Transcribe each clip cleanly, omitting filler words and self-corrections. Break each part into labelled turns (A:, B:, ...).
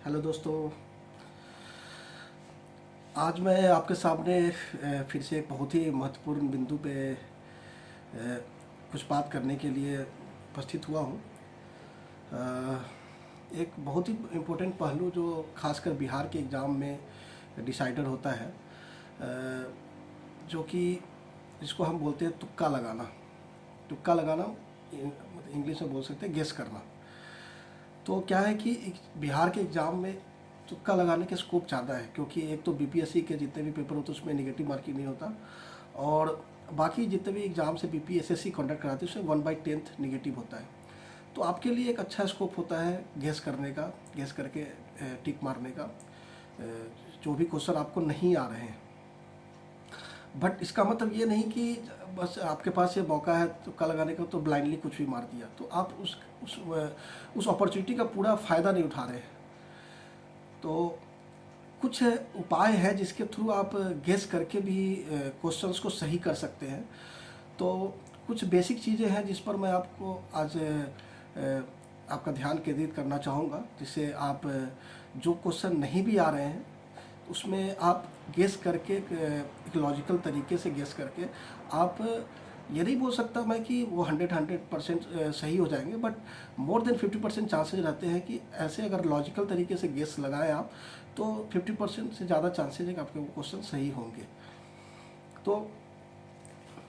A: Hello दोस्तों। आज मैं आपके सामने फिर से एक बहुत ही महत्वपूर्ण बिंदु पे कुछ बात करने के लिए उपस्थित हुआ हूँ। एक बहुत ही इम्पोर्टेंट पहलू जो खासकर बिहार के एग्ज़ाम में डिसाइडर होता है, जो कि जिसको हम बोलते हैं तुक्का लगाना। तुक्का लगाना इंग्लिश में बोल सकते हैं गेस करना। तो क्या है कि बिहार के एग्ज़ाम में तुक्का लगाने के स्कोप ज़्यादा है, क्योंकि एक तो बीपीएससी के जितने भी पेपर होते हैं उसमें नेगेटिव मार्किंग नहीं होता, और बाकी जितने भी एग्ज़ाम से बीपीएससी कंडक्ट कराते हैं उसमें 1/10 नेगेटिव होता है। तो आपके लिए एक अच्छा स्कोप होता है गेस करने का, गेस करके टिक मारने का, जो भी क्वेश्चन आपको नहीं आ रहे हैं। बट इसका मतलब ये नहीं कि बस आपके पास ये मौका है तुक्का लगाने का तो ब्लाइंडली कुछ भी मार दिया, तो आप उस अपॉर्चुनिटी का पूरा फ़ायदा नहीं उठा रहे हैं। तो कुछ उपाय है जिसके थ्रू आप गेस करके भी क्वेश्चंस को सही कर सकते हैं। तो कुछ बेसिक चीज़ें हैं जिस पर मैं आपको आज आपका ध्यान केंद्रित करना चाहूँगा, जिससे आप जो क्वेश्चन नहीं भी आ रहे हैं उसमें आप गेस करके एक लॉजिकल तरीके से गेस करके आप ये नहीं बोल सकता मैं कि वो 100% सही हो जाएंगे, बट मोर देन 50% चांसेस रहते हैं कि ऐसे अगर लॉजिकल तरीके से गेस लगाएं आप तो 50% से ज़्यादा चांसेस है कि आपके वो क्वेश्चन सही होंगे। तो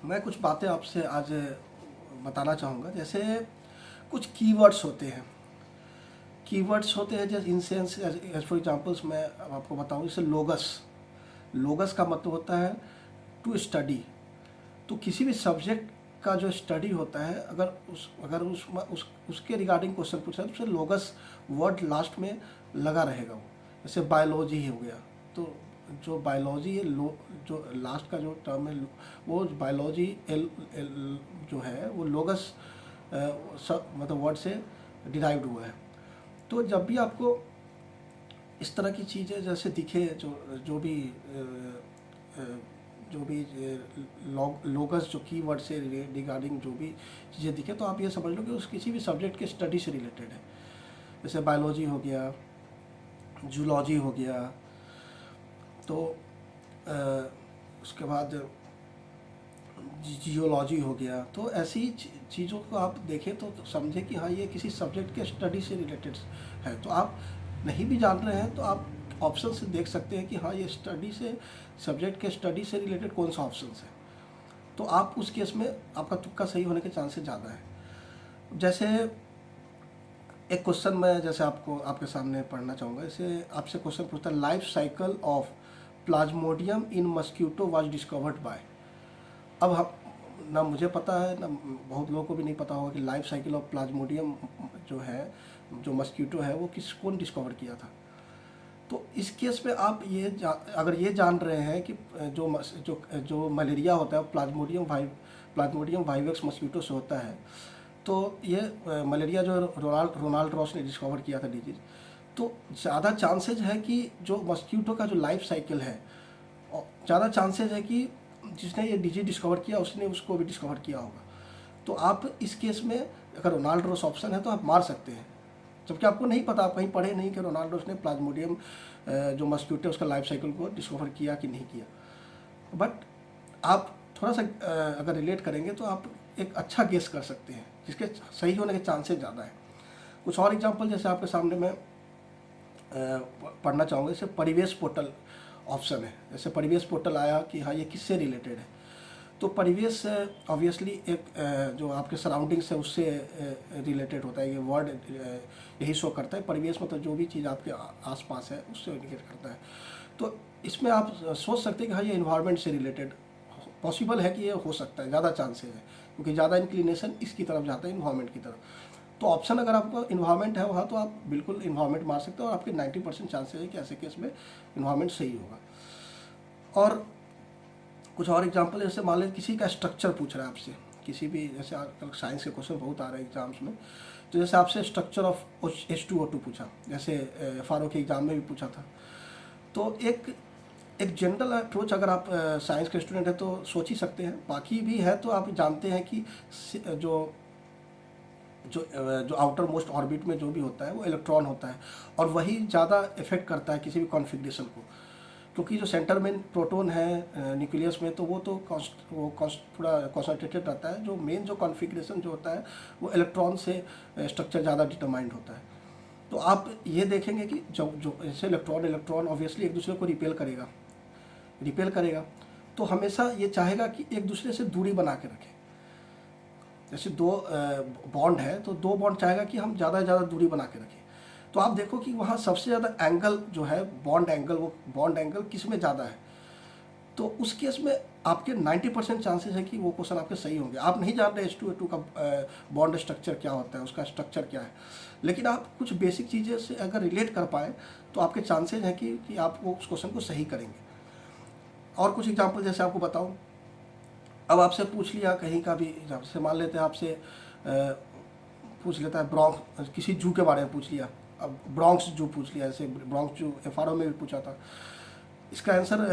A: मैं कुछ बातें आपसे आज बताना चाहूँगा। जैसे कुछ कीवर्ड्स होते हैं, जैसे in sense as for examples मैं आपको बताऊँ, जैसे लोगस का मतलब होता है टू स्टडी। तो किसी भी सब्जेक्ट का जो स्टडी होता है, अगर उसके रिगार्डिंग क्वेश्चन पूछा है तो उसे लोगस वर्ड लास्ट में लगा रहेगा। वो जैसे बायोलॉजी हो गया, तो जो बायोलॉजी है जो लास्ट का जो टर्म है वो बायोलॉजी जो है वो लोगस मतलब वर्ड से डिराइव्ड हुआ है। तो जब भी आपको इस तरह की चीज़ें जैसे दिखे, जो भी लोगस जो कीवर्ड से रिगार्डिंग जो भी चीज़ें दिखे, तो आप ये समझ लो कि उस किसी भी सब्जेक्ट के स्टडी से रिलेटेड है। जैसे बायोलॉजी हो गया, जूलॉजी हो गया, तो उसके बाद जियोलॉजी हो गया। तो ऐसी चीज़ों को आप देखें तो समझें कि हाँ ये किसी सब्जेक्ट के स्टडी से रिलेटेड है। तो आप नहीं भी जान रहे हैं तो आप ऑप्शन से देख सकते हैं कि हाँ ये स्टडी से सब्जेक्ट के स्टडी से रिलेटेड कौन सा ऑप्शन है। तो आप उस केस में आपका तुक्का सही होने के चांसेस ज़्यादा है। जैसे एक क्वेश्चन मैं जैसे आपके सामने पढ़ना चाहूँगा। जैसे आपसे क्वेश्चन पूछता है, life cycle of Plasmodium in mosquito was discovered by. अब हम ना मुझे पता है ना बहुत लोगों को भी नहीं पता होगा कि लाइफ साइकिल ऑफ प्लाज्मोडियम जो है, जो मस्क्यूटो है, वो कौन डिस्कवर किया था। तो इस केस में आप अगर ये जान रहे हैं कि जो मलेरिया होता है प्लाज्मोडियम वाइवेक्स मस्क्यूटो से होता है, तो ये मलेरिया जो रोनाल्ड रॉस ने डिस्कवर किया था डिजीज, तो ज़्यादा चांसेज है कि जो मस्क्यूटो का जो लाइफ साइकिल है, ज़्यादा चांसेज है कि जिसने ये डिजीज डिस्कवर किया उसने उसको भी डिस्कवर किया होगा। तो आप इस केस में अगर रोनाल्ड रॉस ऑप्शन है तो आप मार सकते हैं, जबकि आपको नहीं पता, आप कहीं पढ़े नहीं कि रोनाल्ड रॉस ने प्लाज्मोडियम जो मस्क्यूटो उसका लाइफ साइकिल को डिस्कवर किया कि नहीं किया। बट आप थोड़ा सा अगर रिलेट करेंगे तो आप एक अच्छा गेस कर सकते हैं, जिसके सही होने के चांसेस ज़्यादा है। कुछ और एग्जांपल जैसे आपके सामने मैं पढ़ना चाहूँगा। जैसे परिवेश पोर्टल ऑप्शन है। जैसे परिवेश पोर्टल आया कि हाँ ये किससे रिलेटेड है, तो परिवेश ऑब्वियसली एक जो आपके सराउंडिंग्स है उससे रिलेटेड होता है। ये वर्ड यही शो करता है। परिवेश मतलब जो भी चीज़ आपके आसपास है उससे इंडिकेट करता है। तो इसमें आप सोच सकते हैं कि हाँ ये इन्वायरमेंट से रिलेटेड पॉसिबल है कि ये हो सकता है, ज़्यादा चांसेस है, क्योंकि ज़्यादा इंक्लिनेशन इसकी तरफ जाता है, इन्वायरमेंट की तरफ। तो ऑप्शन अगर आपको इन्वायरमेंट है वहाँ, तो आप बिल्कुल इन्वायरमेंट मार सकते हो और आपके 90% चांसेस है कि ऐसे केस में इन्वायरमेंट सही होगा। और कुछ और एग्जांपल, जैसे मान लीजिए किसी का स्ट्रक्चर पूछ रहा है आपसे, किसी भी, जैसे आजकल साइंस के क्वेश्चन बहुत आ रहे हैं एग्जाम्स में, तो जैसे आपसे स्ट्रक्चर ऑफ H2O2 पूछा, जैसे FRO के एग्ज़ाम में भी पूछा था। तो एक जनरल अप्रोच अगर आप साइंस के स्टूडेंट हैं तो सोच ही सकते हैं, बाकी भी है तो आप जानते हैं कि जो जो आउटर मोस्ट ऑर्बिट में जो भी होता है वो इलेक्ट्रॉन होता है, और वही ज़्यादा इफेक्ट करता है किसी भी कॉन्फ़िगरेशन को, क्योंकि जो सेंटर में प्रोटॉन है न्यूक्लियस में, तो वो तो पूरा कॉन्सनट्रेटेड रहता है। जो मेन जो कॉन्फ़िगरेशन जो होता है वो इलेक्ट्रॉन से स्ट्रक्चर ज़्यादा डिटरमाइंड होता है। तो आप ये देखेंगे कि जो जैसे इलेक्ट्रॉन ऑब्वियसली एक दूसरे को रिपेल करेगा, तो हमेशा ये चाहेगा कि एक दूसरे से दूरी बना के रखें। जैसे दो बॉन्ड है तो दो बॉन्ड चाहेगा कि हम ज़्यादा से ज़्यादा दूरी बना के रखें। तो आप देखो कि वहाँ सबसे ज़्यादा एंगल जो है बॉन्ड एंगल, वो बॉन्ड एंगल किस में ज़्यादा है, तो उस केस में आपके 90% चांसेस है कि वो क्वेश्चन आपके सही होंगे। आप नहीं जान रहे H2A2 का बॉन्ड स्ट्रक्चर क्या होता है, उसका स्ट्रक्चर क्या है, लेकिन आप कुछ बेसिक चीज़ें से अगर रिलेट कर पाए तो आपके चांसेस हैं कि आप वो उस क्वेश्चन को सही करेंगे। और कुछ एग्जाम्पल जैसे आपको बताऊँ, अब आपसे पूछ लिया कहीं का भी, जैसे मान लेते हैं आपसे पूछ लेता है ब्रॉन्क्स, किसी जू के बारे में पूछ लिया, अब ब्रॉन्क्स जू पूछ लिया, जैसे ब्रॉन्क्स जू FRO में भी पूछा था। इसका आंसर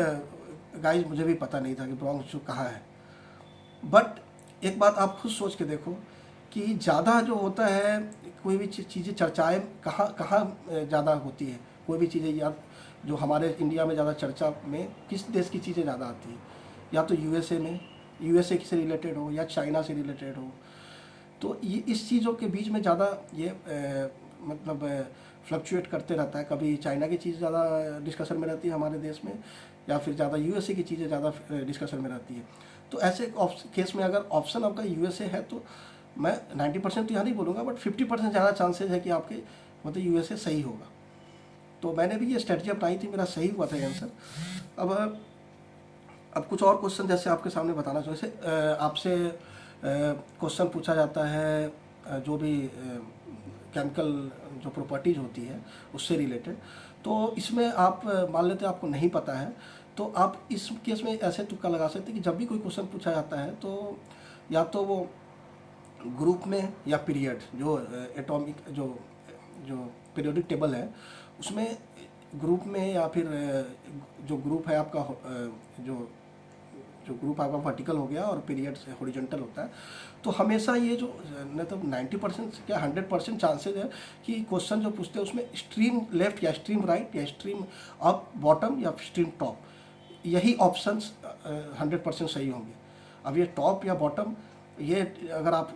A: गाइस मुझे भी पता नहीं था कि ब्रॉन्क्स जू कहाँ है। बट एक बात आप खुद सोच के देखो कि ज़्यादा जो होता है कोई भी चीज़ें चर्चाएँ कहाँ ज़्यादा होती है, कोई भी चीज़ें या जो हमारे इंडिया में ज़्यादा चर्चा में किस देश की चीज़ें ज़्यादा आती है, या तो USA में, USA से रिलेटेड हो या चाइना से रिलेटेड हो। तो ये इस चीज़ों के बीच में ज़्यादा ये मतलब फ्लक्चुएट करते रहता है। कभी चाइना की चीज़ ज़्यादा डिस्कशन में रहती है हमारे देश में, या फिर ज़्यादा USA की चीज़ें ज़्यादा डिस्कशन में रहती है। तो ऐसे केस में अगर ऑप्शन आपका USA है तो मैं 90% तो यहाँ नहीं बोलूँगा, बट 50% ज़्यादा चांसेस है कि आपके मतलब USA सही होगा। तो मैंने भी ये स्ट्रेटजी अपनाई थी, मेरा सही हुआ था आंसर। अब कुछ और क्वेश्चन जैसे आपके सामने बताना चाहिए। जैसे आपसे क्वेश्चन पूछा जाता है जो भी केमिकल जो प्रॉपर्टीज़ होती है उससे रिलेटेड, तो इसमें आप मान लेते हैं आपको नहीं पता है, तो आप इस केस में ऐसे तुक्का लगा सकते हैं कि जब भी कोई क्वेश्चन पूछा जाता है तो या तो वो ग्रुप में या पीरियड जो एटॉमिक जो पीरियोडिक टेबल है उसमें ग्रुप में, या फिर जो ग्रुप है आपका जो ग्रुप आपका वर्टिकल हो गया और पीरियड से हॉरिजॉन्टल होता है, तो हमेशा ये जो मतलब 90% क्या 100% चांसेस है कि क्वेश्चन जो पूछते हैं उसमें स्ट्रीम लेफ्ट या स्ट्रीम राइट या स्ट्रीम अप बॉटम या स्ट्रीम टॉप, यही ऑप्शंस 100% सही होंगे। अब ये टॉप या बॉटम, ये अगर आप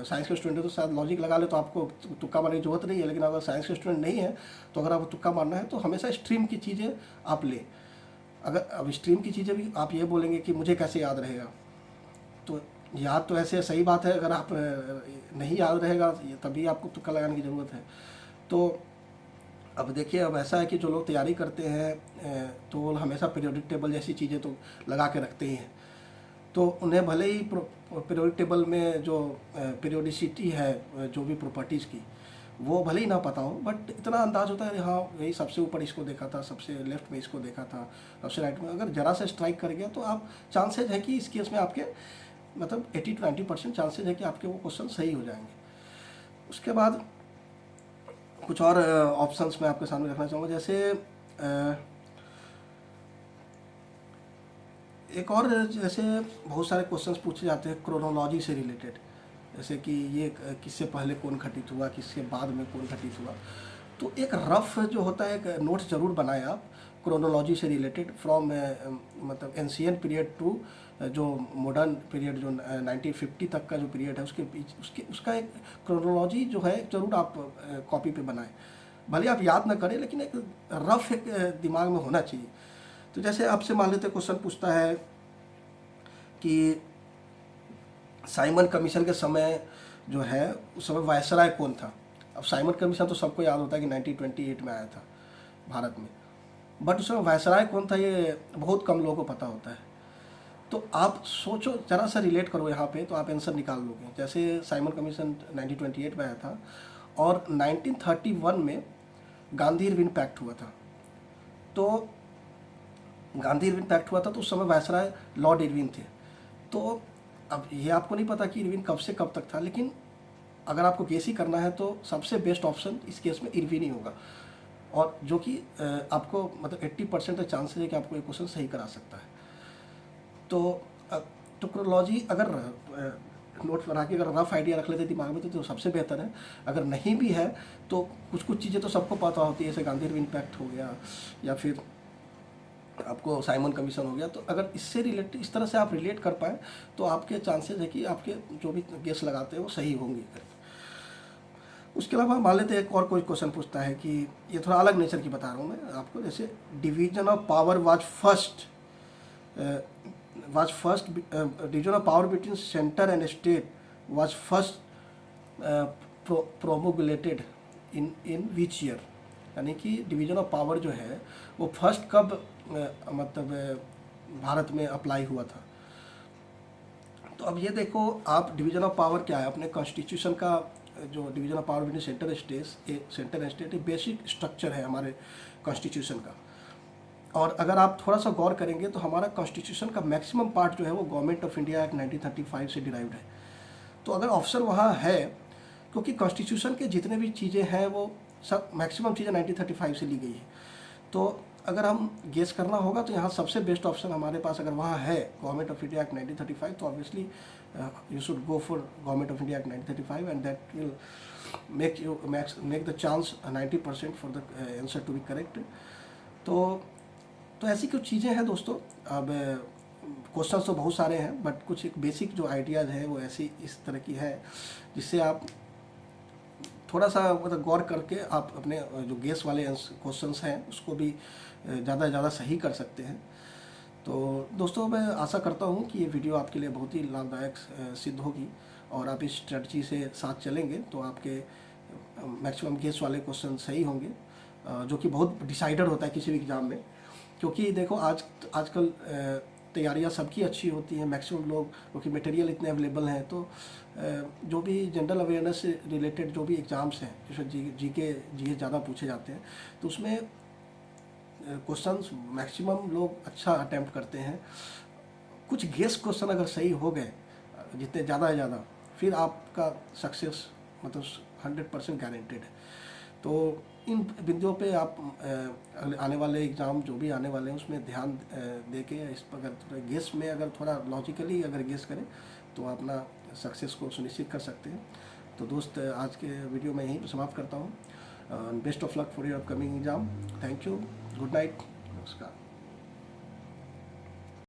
A: साइंस के स्टूडेंट हो तो शायद लॉजिक लगा ले तो आपको तुक्का मारने की जरूरत नहीं है, लेकिन अगर साइंस के स्टूडेंट नहीं है तो अगर आपको तुक्का मारना है तो हमेशा स्ट्रीम की चीज़ें आप लें। अगर अब स्ट्रीम की चीज़ें भी आप ये बोलेंगे कि मुझे कैसे याद रहेगा, तो याद तो ऐसे सही बात है, अगर आप नहीं याद रहेगा तभी आपको तुक्का लगाने की ज़रूरत है। तो अब देखिए, अब ऐसा है कि जो लोग तैयारी करते हैं तो वो हमेशा पीरियोडिक टेबल जैसी चीज़ें तो लगा के रखते ही हैं, तो उन्हें भले ही पीरियोडिक टेबल में जो पीरियोडिसिटी है जो भी प्रॉपर्टीज़ की वो भले ही ना पता हो, बट इतना अंदाज होता है हाँ यही सबसे ऊपर इसको देखा था, सबसे लेफ्ट में इसको देखा था, सबसे राइट में, अगर ज़रा से स्ट्राइक कर गया तो आप चांसेज है कि इस केस में आपके मतलब 80 to 90% चांसेज है कि आपके वो क्वेश्चन सही हो जाएंगे। उसके बाद कुछ और ऑप्शंस मैं आपके सामने रखना चाहूँगा। जैसे एक और जैसे बहुत सारे क्वेश्चंस पूछे जाते हैं क्रोनोलॉजी से रिलेटेड, जैसे कि ये किससे पहले कौन घटित हुआ, किसके बाद में कौन घटित हुआ। तो एक रफ जो होता है एक नोट्स ज़रूर बनाएं आप क्रोनोलॉजी से रिलेटेड फ्रॉम मतलब एंशिएंट पीरियड टू जो मॉडर्न पीरियड जो 1950 तक का जो पीरियड है उसका एक क्रोनोलॉजी जो है ज़रूर आप कॉपी पे बनाएं। भले आप याद ना करें लेकिन एक रफ एक दिमाग में होना चाहिए। तो जैसे आपसे मान लेते क्वेश्चन पूछता है कि साइमन कमीशन के समय जो है उस समय वायसराय कौन था। अब साइमन कमीशन तो सबको याद होता है कि 1928 में आया था भारत में, बट उस समय वायसराय कौन था ये बहुत कम लोगों को पता होता है। तो आप सोचो ज़रा सा रिलेट करो यहाँ पे तो आप आंसर निकाल लोगे। जैसे साइमन कमीशन 1928 में आया था और 1931 में गांधी इरविन पैक्ट हुआ था। तो गांधी इरविन पैक्ट हुआ था तो उस समय वायसराय लॉर्ड इरविन थे। तो अब ये आपको नहीं पता कि इरविन कब से कब तक था, लेकिन अगर आपको गेस ही करना है तो सबसे बेस्ट ऑप्शन इस केस में इरविन ही होगा, और जो कि आपको मतलब 80% चांसेस है कि आपको ये क्वेश्चन सही करा सकता है। तो क्रोनोलॉजी अगर नोट्स बना के अगर रफ आइडिया रख लेते दिमाग में तो सबसे बेहतर है। अगर नहीं भी है तो कुछ कुछ चीज़ें तो सबको पता होती है, जैसे गांधी इम्पैक्ट हो गया या फिर आपको साइमन कमीशन हो गया। तो अगर इससे रिलेटेड इस तरह से आप रिलेट कर पाए तो आपके चांसेस है कि आपके जो भी गेस लगाते हैं वो सही होंगे। उसके अलावा मान लेते हैं एक और कोई क्वेश्चन पूछता है कि ये थोड़ा अलग नेचर की बता रहा हूँ मैं आपको, जैसे division of power division of power between centre and state was first प्रोमोगुलेटेड in which year. यानी कि डिवीजन ऑफ पावर जो है वो फर्स्ट कब मतलब भारत में अप्लाई हुआ था। तो अब ये देखो आप, डिवीजन ऑफ पावर क्या है, अपने कॉन्स्टिट्यूशन का जो division of power between centre and state basic structure है हमारे कॉन्स्टिट्यूशन का। और अगर आप थोड़ा सा गौर करेंगे तो हमारा कॉन्स्टिट्यूशन का मैक्सिमम पार्ट जो है वो गवर्नमेंट ऑफ इंडिया एक्ट 1935 से डिराइव्ड है। तो अगर ऑप्शन वहाँ है, क्योंकि कॉन्स्टिट्यूशन के जितने भी चीज़ें हैं वो सब मैक्सिमम चीज़ें 1935 से ली गई है। तो अगर हम गेस करना होगा तो यहाँ सबसे बेस्ट ऑप्शन हमारे पास अगर वहाँ है गवर्नमेंट ऑफ इंडिया एक्ट 1935, तो obviously you should go for government of India act 1935 and that will make the chance 90% for the answer to be correct. तो ऐसी कुछ चीज़ें हैं दोस्तों। अब क्वेश्चन तो बहुत सारे हैं बट कुछ एक बेसिक जो आइडियाज़ है वो ऐसी इस तरह की है जिससे आप थोड़ा सा मतलब गौर करके आप अपने जो गेस वाले क्वेश्चंस हैं उसको भी ज़्यादा से ज़्यादा सही कर सकते हैं। तो दोस्तों मैं आशा करता हूँ कि ये वीडियो आपके लिए बहुत ही लाभदायक सिद्ध होगी और आप इस स्ट्रेटजी से साथ चलेंगे तो आपके मैक्सिमम गेस वाले क्वेश्चन सही होंगे, जो कि बहुत डिसाइडर होता है किसी भी एग्ज़ाम में। क्योंकि देखो आजकल तैयारियां सबकी अच्छी होती हैं, मैक्सिमम लोग, क्योंकि मटेरियल इतने अवेलेबल हैं। तो जो भी जनरल अवेयरनेस से रिलेटेड जो भी एग्ज़ाम्स हैं जिसमें जीके ज़्यादा पूछे जाते हैं तो उसमें क्वेश्चंस मैक्सिमम लोग अच्छा अटैम्प्ट करते हैं। कुछ गेस क्वेश्चन अगर सही हो गए जितने ज़्यादा से ज़्यादा, फिर आपका सक्सेस मतलब 100% गारंटेड है। तो इन बिंदुओं पे आप आने वाले एग्ज़ाम जो भी आने वाले हैं उसमें ध्यान दे के इस पर अगर थोड़ा गेस में अगर थोड़ा लॉजिकली अगर गेस करें तो अपना सक्सेस को सुनिश्चित कर सकते हैं। तो दोस्त आज के वीडियो में यहीं पर समाप्त करता हूँ। Best of luck for your upcoming exam. Thank you, good night, नमस्कार।